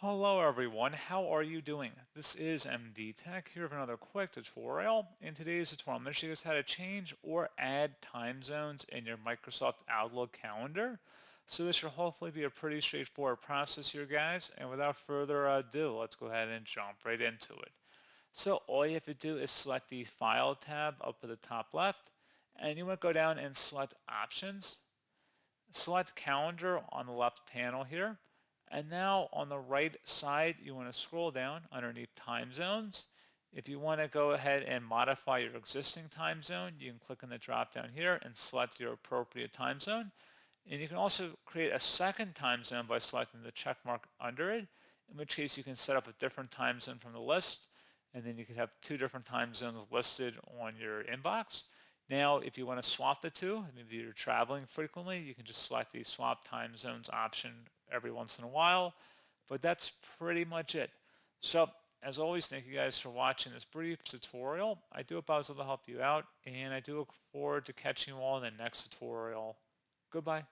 Hello everyone, how are you doing? This is MD Tech here with another quick tutorial. In today's tutorial, I'm going to show you guys how to change or add time zones in your Microsoft Outlook calendar. So this should hopefully be a pretty straightforward process here, guys. And without further ado, let's go ahead and jump right into it. So all you have to do is select the File tab up at the top left, and you want to go down and select Options. Select Calendar on the left panel here. And now on the right side, you want to scroll down underneath time zones. If you want to go ahead and modify your existing time zone, you can click on the drop down here and select your appropriate time zone. And you can also create a second time zone by selecting the check mark under it, in which case you can set up a different time zone from the list, and then you could have two different time zones listed on your inbox. Now, if you want to swap the two, maybe you're traveling frequently, you can just select the swap time zones option every once in a while, but that's pretty much it. So, as always, thank you guys for watching this brief tutorial. I do hope I was able to help you out, and I do look forward to catching you all in the next tutorial. Goodbye.